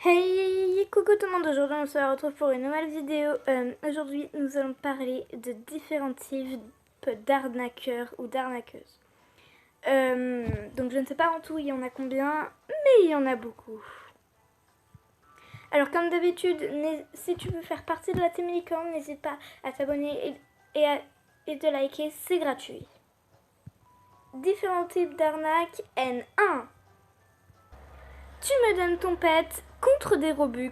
Hey, coucou tout le monde, aujourd'hui on se retrouve pour une nouvelle vidéo. Aujourd'hui nous allons parler de différents types d'arnaqueurs ou d'arnaqueuses. Donc je ne sais pas en tout il y en a combien, mais il y en a beaucoup. Alors comme d'habitude, si tu veux faire partie de la team licorne, n'hésite pas à t'abonner et de liker, c'est gratuit. Différents types d'arnaques. N1. Tu me donnes ton pet contre des Robux.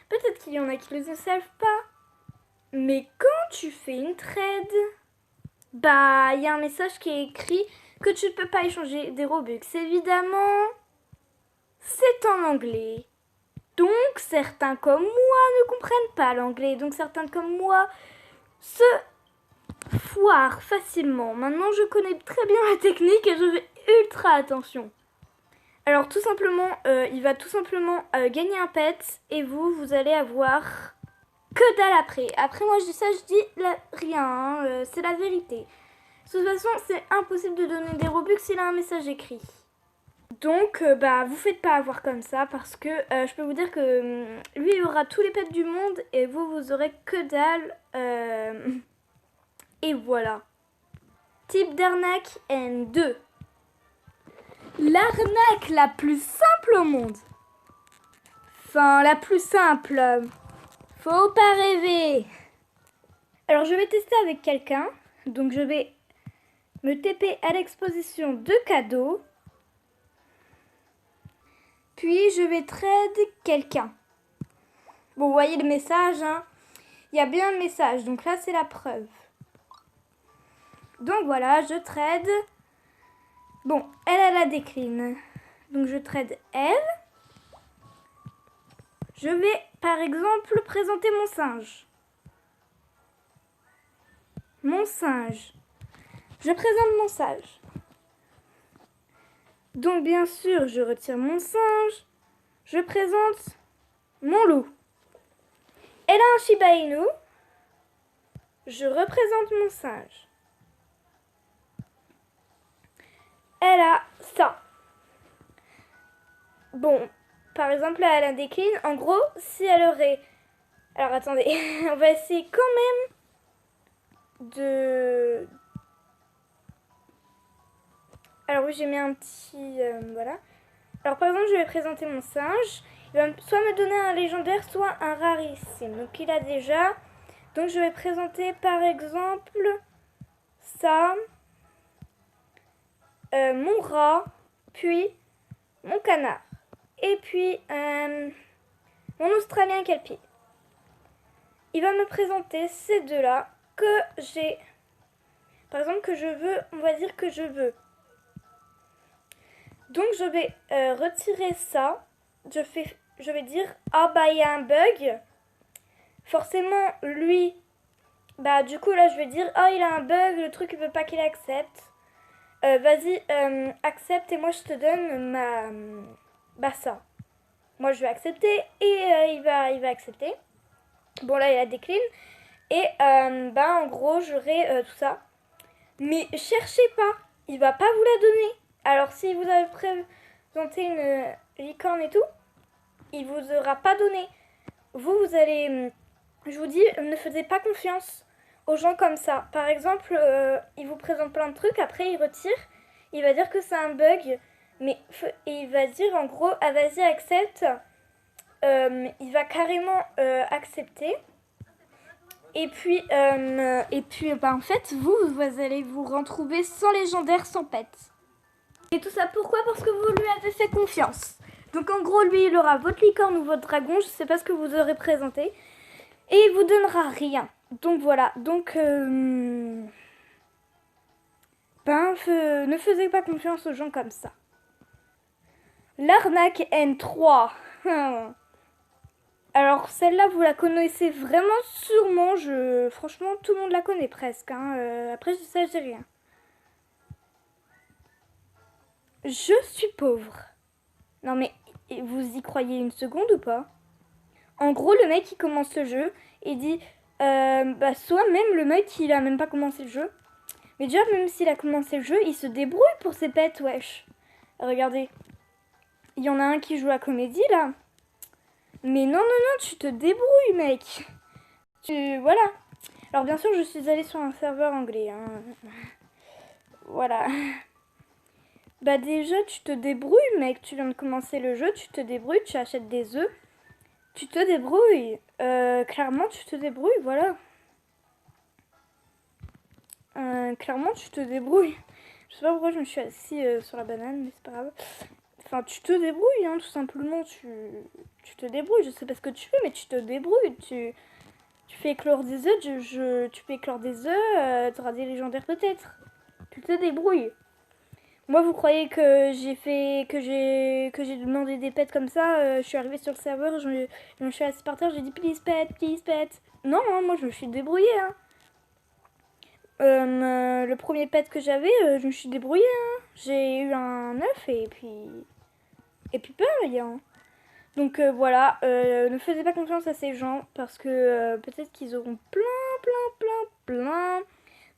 Peut-être qu'il y en a qui ne le savent pas. Mais quand tu fais une trade, bah il y a un message qui est écrit que tu ne peux pas échanger des Robux. Évidemment, c'est en anglais. Donc certains comme moi ne comprennent pas l'anglais. Donc certains comme moi se foirent facilement. Maintenant je connais très bien la technique et je fais ultra attention. Alors tout simplement, il va tout simplement gagner un pet et vous allez avoir que dalle après. Après moi je dis ça, je dis rien, hein, c'est la vérité. De toute façon c'est impossible de donner des Robux s'il a un message écrit. Donc bah vous faites pas avoir comme ça parce que je peux vous dire que lui il aura tous les pets du monde et vous aurez que dalle. Et voilà. Type d'arnaque N2. L'arnaque la plus simple au monde. Enfin, la plus simple. Faut pas rêver. Alors, je vais tester avec quelqu'un. Donc, je vais me TP à l'exposition de cadeaux. Puis, je vais trade quelqu'un. Bon, vous voyez le message, hein. Il y a bien le message. Donc là, c'est la preuve. Donc, voilà, je trade. Bon, elle la décline. Donc, je trade elle. Je vais, par exemple, présenter mon singe. Mon singe. Je présente mon singe. Donc, bien sûr, je retire mon singe. Je présente mon loup. Elle a un Shiba Inu. Je représente mon singe. Elle a ça. Bon, par exemple, là, elle a décline. En gros, si elle aurait... Alors, attendez. On va essayer quand même de... Alors oui, j'ai mis un petit... voilà. Alors, par exemple, je vais présenter mon singe. Il va soit me donner un légendaire, soit un rarissime. Donc, il a déjà... Donc, je vais présenter, par exemple, ça. Mon rat, puis mon canard. Et puis, mon Australien Kelpie. Il va me présenter ces deux-là que j'ai... Par exemple, que je veux... On va dire que je veux. Donc, je vais retirer ça. Je vais dire, ah bah, il y a un bug. Forcément, lui... Bah, du coup, là, je vais dire, ah, il a un bug, le truc, il veut pas qu'il accepte. Vas-y, accepte et moi, je te donne ma... Bah, ça. Moi, je vais accepter et il va accepter. Bon, là, il a décline. Et, bah, en gros, j'aurai tout ça. Mais cherchez pas, il va pas vous la donner. Alors, si vous avez présenté une licorne et tout, il vous aura pas donné. Vous allez... Je vous dis, ne faisez pas confiance aux gens comme ça. Par exemple, il vous présente plein de trucs, après il retire, il va dire que c'est un bug, mais il va dire en gros, ah vas-y accepte, il va carrément accepter. Et puis bah, en fait, vous allez vous retrouver sans légendaire, sans pet. Et tout ça pourquoi? Parce que vous lui avez fait confiance. Donc en gros, lui, il aura votre licorne ou votre dragon, je sais pas ce que vous aurez présenté. Et il vous donnera rien. Donc voilà, donc ne faisez pas confiance aux gens comme ça. L'arnaque N3. Alors celle-là, vous la connaissez vraiment sûrement. Franchement, tout le monde la connaît presque. Hein. Après, je sais, j'ai rien. Je suis pauvre. Non mais, vous y croyez une seconde ou pas? En gros, le mec, il commence le jeu et dit... bah soit même le mec, il a même pas commencé le jeu. Mais déjà, même s'il a commencé le jeu, il se débrouille pour ses pets, wesh. Regardez. Il y en a un qui joue à comédie, là. Mais non, non, non, tu te débrouilles, mec. Voilà. Alors, bien sûr, je suis allée sur un serveur anglais. Hein. Voilà. Bah déjà, tu te débrouilles, mec. Tu viens de commencer le jeu, tu te débrouilles, tu achètes des œufs. Tu te débrouilles. Clairement, tu te débrouilles, voilà. Clairement, tu te débrouilles. Je sais pas pourquoi je me suis assise sur la banane, mais c'est pas grave. Enfin, tu te débrouilles, hein, tout simplement. Tu te débrouilles. Je sais pas ce que tu fais, mais tu te débrouilles. Tu fais éclore des œufs, tu fais éclore des œufs, tu auras des légendaires peut-être. Tu te débrouilles. Moi, vous croyez que j'ai demandé des pets comme ça, je suis arrivée sur le serveur, je me suis assise par terre, j'ai dit please pet, please pet. Non, hein, moi je me suis débrouillée. Hein. Le premier pet que j'avais, je me suis débrouillée. Hein. J'ai eu un œuf et puis pareil. Hein. Donc voilà, ne faisez pas confiance à ces gens parce que peut-être qu'ils auront plein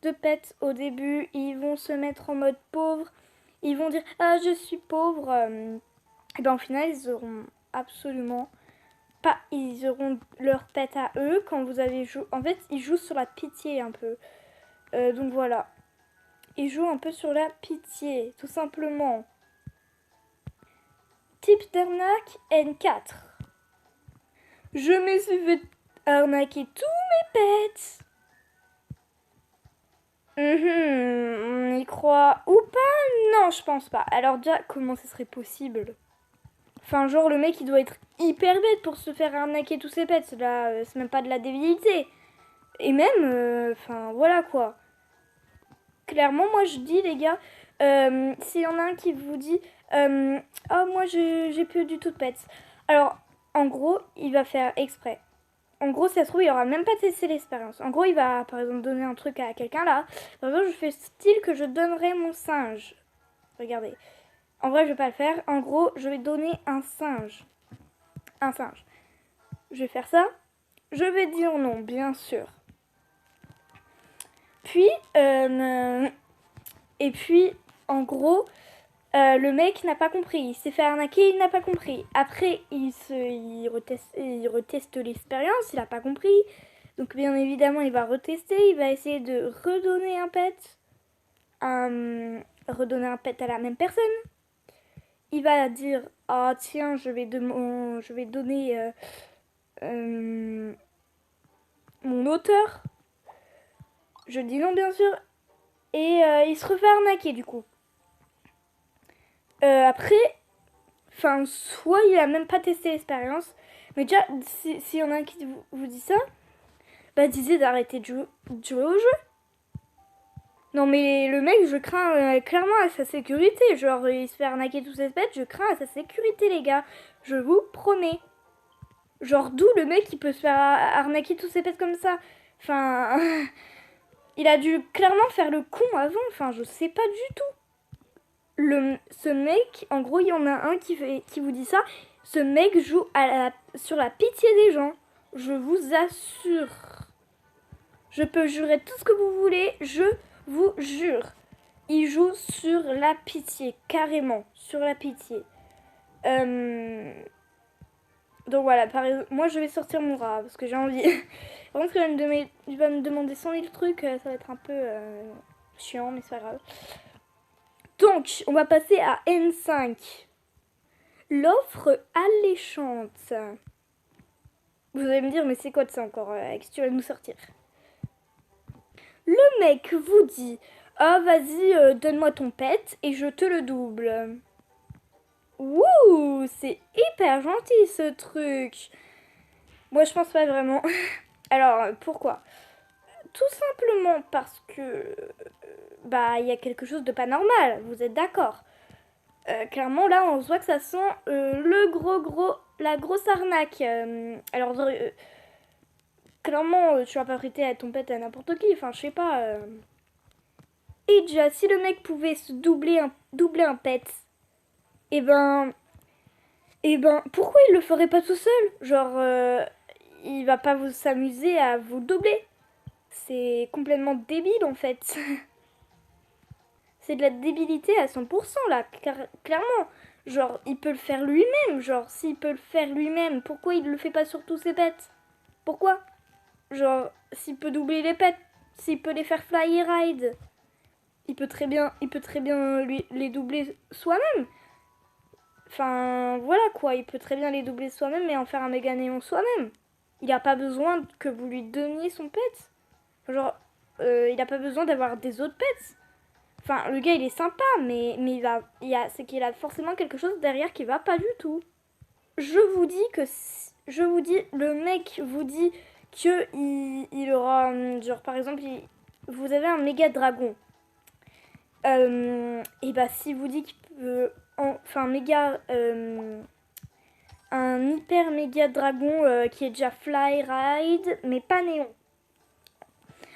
de pets au début. Ils vont se mettre en mode pauvre. Ils vont dire ah je suis pauvre. Et ben au final ils auront absolument pas. Ils auront leur pet à eux quand vous avez joué. En fait ils jouent sur la pitié un peu. Donc voilà. Ils jouent un peu sur la pitié, tout simplement. Type d'arnaque N4. Je me suis fait arnaquer tous mes pets. On y croit ou pas? Non, je pense pas. Alors déjà, comment ça serait possible? Enfin, genre, le mec, il doit être hyper bête pour se faire arnaquer tous ses pets. Là, c'est même pas de la débilité. Et même, enfin, voilà quoi. Clairement, moi, je dis, les gars, s'il y en a un qui vous dit oh, moi, j'ai plus du tout de pets. Alors, en gros, il va faire exprès. En gros, si ça se trouve, il aura même pas testé l'expérience. En gros, il va, par exemple, donner un truc à quelqu'un là. Par exemple, je fais style que je donnerai mon singe. Regardez. En vrai, je vais pas le faire. En gros, je vais donner un singe. Un singe. Je vais faire ça. Je vais dire non, bien sûr. Puis, et puis, en gros, le mec n'a pas compris. Il s'est fait arnaquer, il n'a pas compris. Après, il reteste l'expérience, il n'a pas compris. Donc, bien évidemment, il va retester. Il va essayer de redonner un pet. Redonner un pet à la même personne. Il va dire ah tiens, je vais donner mon auteur. Je dis non, bien sûr. Et il se refait arnaquer, du coup. Après, enfin, soit il a même pas testé l'expérience. Mais déjà, s'il y en a un qui vous dit ça, bah disait d'arrêter de jouer au jeu. Non mais le mec, je crains clairement à sa sécurité. Genre, il se fait arnaquer tous ses pets, je crains à sa sécurité, les gars. Je vous promets. Genre, d'où le mec, il peut se faire arnaquer tous ses pets comme ça. Enfin, il a dû clairement faire le con avant. Enfin, je sais pas du tout. Ce mec, en gros, il y en a un qui vous dit ça. Ce mec joue sur la pitié des gens. Je vous assure. Je peux jurer tout ce que vous voulez. Je vous jure. Il joue sur la pitié. Carrément. Sur la pitié. Donc voilà, par exemple, moi je vais sortir mon rat parce que j'ai envie. Par contre, il va me demander 100 000 trucs, ça va être un peu chiant, mais c'est pas grave. Donc, on va passer à N5. L'offre alléchante. Vous allez me dire, mais c'est quoi de ça encore Qu'est-ce que tu vas nous sortir? Le mec vous dit, ah vas-y, donne-moi ton pet et je te le double. Wouh, c'est hyper gentil ce truc. Moi, je pense pas vraiment. Alors, pourquoi? Tout simplement parce que bah il y a quelque chose de pas normal. Vous êtes d'accord? Clairement, là, on voit que ça sent la grosse arnaque. Alors, clairement, tu vas pas prêter à ton pet à n'importe qui. Enfin, je sais pas. Et déjà, si le mec pouvait se doubler un pet, et ben, pourquoi il le ferait pas tout seul? Genre, il va pas vous s'amuser à vous doubler. C'est complètement débile en fait. c'est de la débilité à 100% là, clairement. Genre, il peut le faire lui-même. Genre, s'il peut le faire lui-même, pourquoi il le fait pas sur tous ses pets? Pourquoi? Genre, s'il peut doubler les pets, s'il peut les faire fly et ride, il peut très bien les doubler soi-même. Enfin, voilà quoi, il peut très bien les doubler soi-même et en faire un méga néon soi-même. Il n'a pas besoin que vous lui donniez son pet. Genre, il n'a pas besoin d'avoir des autres pets. Enfin, le gars, il est sympa, mais c'est qu'il a forcément quelque chose derrière qui va pas du tout. Le mec vous dit que il aura, genre par exemple, vous avez un méga dragon. Et bah si vous dit qu'il peut, un hyper méga dragon qui est déjà fly ride, mais pas néon.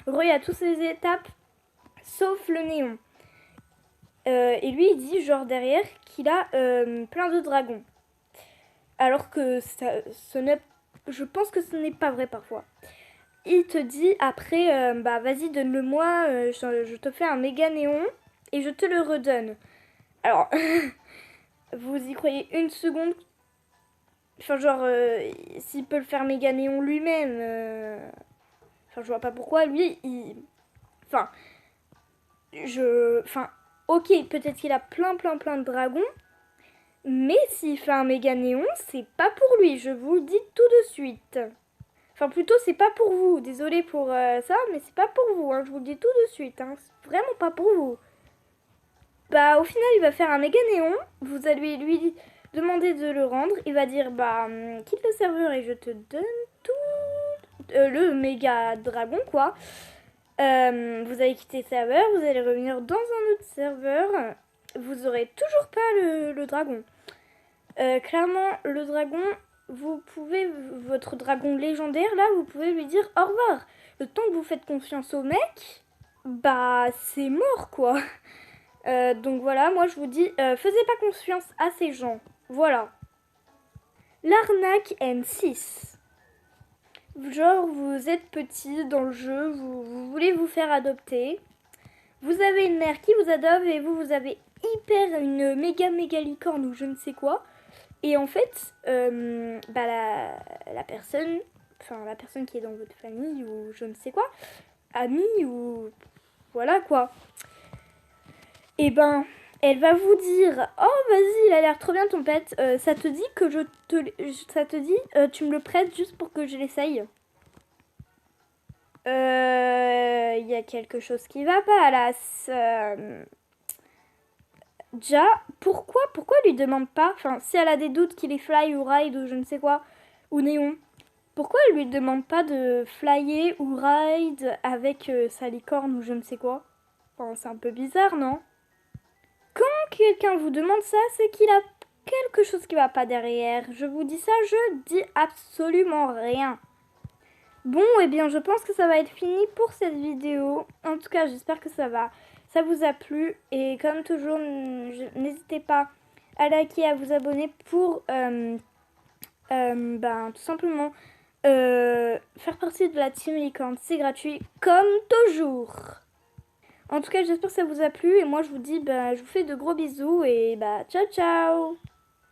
En gros, il y a toutes ces étapes, sauf le néon. Et lui, il dit genre derrière qu'il a plein de dragons. Alors que je pense que ce n'est pas vrai parfois. Il te dit après, bah vas-y donne-le-moi, je te fais un méga néon et je te le redonne. Alors, vous y croyez une seconde? Enfin genre, s'il peut le faire méga néon lui-même, enfin je vois pas pourquoi lui, enfin, ok, peut-être qu'il a plein de dragons, mais s'il fait un méga néon, c'est pas pour lui, je vous le dis tout de suite. Enfin, plutôt, c'est pas pour vous. Désolée pour ça, mais c'est pas pour vous, hein. Je vous le dis tout de suite, hein. C'est vraiment pas pour vous. Bah, au final, il va faire un méga néon. Vous allez lui demander de le rendre. Il va dire, bah, quitte le serveur et je te donne tout le méga dragon, quoi. Vous allez quitter le serveur, vous allez revenir dans un autre serveur. Vous aurez toujours pas le dragon. Clairement, le dragon, votre dragon légendaire, là, vous pouvez lui dire au revoir. Le temps que vous faites confiance au mec, bah, c'est mort, quoi. Donc voilà, moi, je vous dis, faisez pas confiance à ces gens. Voilà. L'arnaque N6. Genre, vous êtes petit dans le jeu, vous voulez vous faire adopter. Vous avez une mère qui vous adopte et vous avez une méga licorne ou je ne sais quoi. Et en fait, bah la personne qui est dans votre famille ou je ne sais quoi, amie ou voilà quoi, et ben elle va vous dire oh vas-y il a l'air trop bien ton pet, ça te dit que tu me le prêtes juste pour que je l'essaye. Il y a quelque chose qui va pas là. Déjà, pourquoi lui demande pas, enfin, si elle a des doutes qu'il est fly ou ride ou je ne sais quoi, ou néon, pourquoi elle lui demande pas de flyer ou ride avec sa licorne ou je ne sais quoi? Enfin, c'est un peu bizarre, non? Quand quelqu'un vous demande ça, c'est qu'il a quelque chose qui va pas derrière. Je vous dis ça, je dis absolument rien. Bon, eh bien, je pense que ça va être fini pour cette vidéo. En tout cas, j'espère que ça vous a plu. Et comme toujours, n'hésitez pas à liker, à vous abonner pour tout simplement faire partie de la Team Licorne. C'est gratuit, comme toujours. En tout cas, j'espère que ça vous a plu. Et moi, je vous dis, je vous fais de gros bisous. Et ciao, ciao!